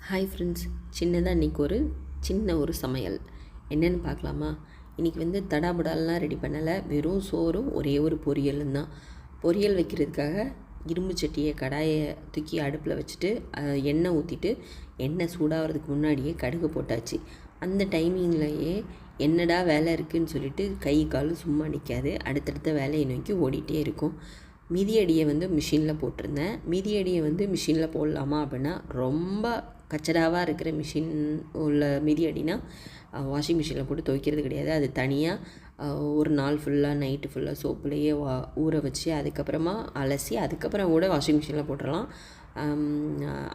Hi friends, சின்னதாக இன்றைக்கி ஒரு சின்ன ஒரு சமையல் என்னென்னு பார்க்கலாமா? இன்றைக்கி வந்து தடாபுடாலாம் ரெடி பண்ணலை, வெறும் சோறும் ஒரே ஒரு பொரியலும் தான். பொரியல் வைக்கிறதுக்காக இரும்பு சட்டியை கடாயை தூக்கி அடுப்பில் வச்சுட்டு எண்ணெய் ஊற்றிட்டு எண்ணெய் சூடாகிறதுக்கு முன்னாடியே கடுகு போட்டாச்சு. அந்த டைமிங்லேயே என்னடா வேலை இருக்குதுன்னு சொல்லிட்டு கை காலும் சும்மா நிற்காது, அடுத்தடுத்த வேலையை நோக்கி ஓடிட்டே இருக்கும். மிதியடியை வந்து மிஷினில் போட்டிருந்தேன். மிதியடியை வந்து மிஷினில் போடலாமா அப்படின்னா, ரொம்ப கச்சடாவாக இருக்கிற மிஷின் உள்ள மிதியடினா வாஷிங் மிஷினில் போட்டு துவைக்கிறது கிடையாது. அது தனியாக ஒரு நாள் ஃபுல்லாக நைட்டு ஃபுல்லாக சோப்புலேயே ஊற வச்சு அதுக்கப்புறமா அலசி அதுக்கப்புறம் கூட வாஷிங் மிஷினில் போட்டுடலாம்.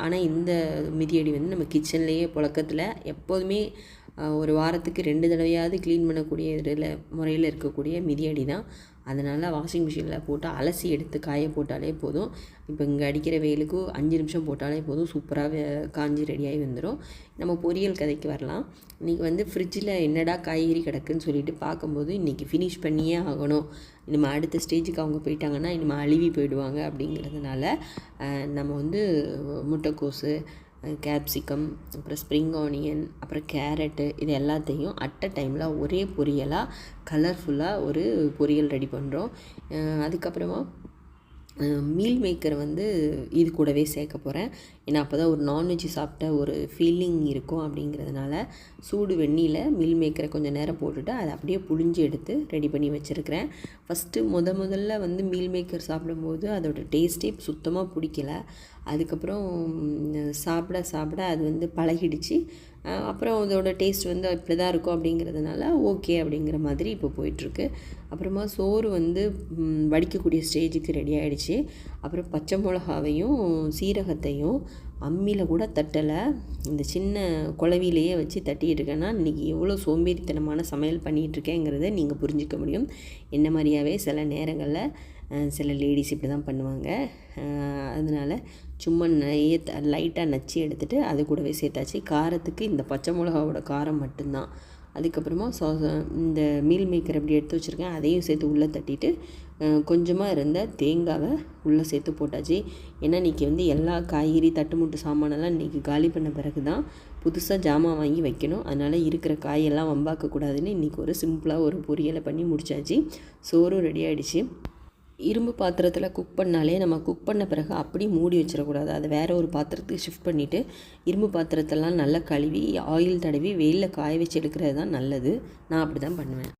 ஆனால் இந்த மிதியடி வந்து நம்ம கிச்சன்லேயே புழக்கத்தில் எப்போதுமே ஒரு வாரத்துக்கு 2 தடவையாவது க்ளீன் பண்ணக்கூடிய இதில் முறையில் இருக்கக்கூடிய மிதியடி தான். அதனால் வாஷிங் மிஷினில் போட்டு அலசி எடுத்து காய போட்டாலே போதும். இப்போ இங்கே அடிக்கிற வெயிலுக்கு 5 நிமிஷம் போட்டாலே போதும், சூப்பராக காஞ்சி ரெடியாகி வந்துடும். நம்ம பொரியல் கதைக்கு வரலாம். இன்றைக்கி வந்து ஃப்ரிட்ஜில் என்னடா காய்கறி கிடக்குன்னு சொல்லிட்டு பார்க்கும்போது இன்றைக்கி ஃபினிஷ் பண்ணியே ஆகணும், இனிமேல் அடுத்த ஸ்டேஜுக்கு அவங்க போயிட்டாங்கன்னா இனிமேல் அழுவி போயிடுவாங்க அப்படிங்கிறதுனால நம்ம வந்து முட்டைக்கோஸு, கேப்சிகம், அப்புறம் ஸ்ப்ரிங் ஆனியன், அப்புறம் கேரட்டு, இது எல்லாத்தையும் அட் அ டைமில் ஒரே பொரியலாக கலர்ஃபுல்லாக ஒரு பொரியல் ரெடி பண்ணுறோம். அதுக்கப்புறமா மீல் மேக்கரை வந்து இது கூடவே சேர்க்க போகிறேன். ஏன்னா அப்போ தான் ஒரு நான்வெஜ் சாப்பிட்ட ஒரு ஃபீலிங் இருக்கும். அப்படிங்கிறதுனால சூடு வெந்நியில் மீல் மேக்கரை கொஞ்சம் நேரம் போட்டுட்டு அதை அப்படியே புழிஞ்சு எடுத்து ரெடி பண்ணி வச்சுருக்கிறேன். ஃபஸ்ட்டு முதல்ல வந்து மீல் மேக்கர் சாப்பிடும்போது அதோடய டேஸ்ட்டே சுத்தமாக பிடிக்கல. அதுக்கப்புறம் சாப்பிட அது வந்து பழகிடுச்சு. அப்புறம் அதோட டேஸ்ட் வந்து இப்படி தான் இருக்கும் அப்படிங்கிறதுனால ஓகே அப்படிங்கிற மாதிரி இப்போ போயிட்டுருக்கு. அப்புறமா சோறு வந்து வடிக்கக்கூடிய ஸ்டேஜுக்கு ரெடி ஆகிடுச்சு. அப்புறம் பச்சை மிளகாவையும் சீரகத்தையும் அம்மியில் கூட தட்டலை, இந்த சின்ன குழவிலேயே வச்சு தட்டிகிட்டு இருக்கேன்னா இன்றைக்கி எவ்வளோ சோம்பேறித்தனமான சமையல் பண்ணிகிட்ருக்கேங்கிறத நீங்கள் புரிஞ்சிக்க முடியும். என்ன மாதிரியாவே சில நேரங்களில் சில லேடிஸ் இப்படி தான் பண்ணுவாங்க. அதனால் சும்மா லைட்டாக நச்சு எடுத்துகிட்டு அது கூடவே சேர்த்தாச்சு. காரத்துக்கு இந்த பச்சை மிளகாவோட காரம் மட்டும்தான். அதுக்கப்புறமா இந்த மீல் மேக்கர் எப்படி எடுத்து வச்சுருக்கேன் அதையும் சேர்த்து உள்ளே தட்டிட்டு கொஞ்சமாக இருந்த தேங்காவை உள்ளே சேர்த்து போட்டாச்சு. ஏன்னா இன்றைக்கி வந்து எல்லா காய்கறி தட்டுமுட்டு சாமானெல்லாம் இன்றைக்கி காலி பண்ண பிறகு தான் புதுசாக ஜாமான் வாங்கி வைக்கணும். அதனால் இருக்கிற காயெல்லாம் வம்பாக்கக்கூடாதுன்னு இன்றைக்கி ஒரு சிம்பிளாக ஒரு பொரியலை பண்ணி முடித்தாச்சு. சோறும் ரெடி ஆகிடுச்சு. இரும்பு பாத்திரத்தில் குக் பண்ணாலே நம்ம குக் பண்ண பிறகு அப்படியே மூடி வச்சிடக்கூடாது. அதை வேறு ஒரு பாத்திரத்துக்கு ஷிஃப்ட் பண்ணிவிட்டு இரும்பு பாத்திரத்தெல்லாம் நல்லா கழுவி ஆயில் தடவி வெயிலில் காய வச்சு எடுக்கிறது தான் நல்லது. நான் அப்படி தான் பண்ணுவேன்.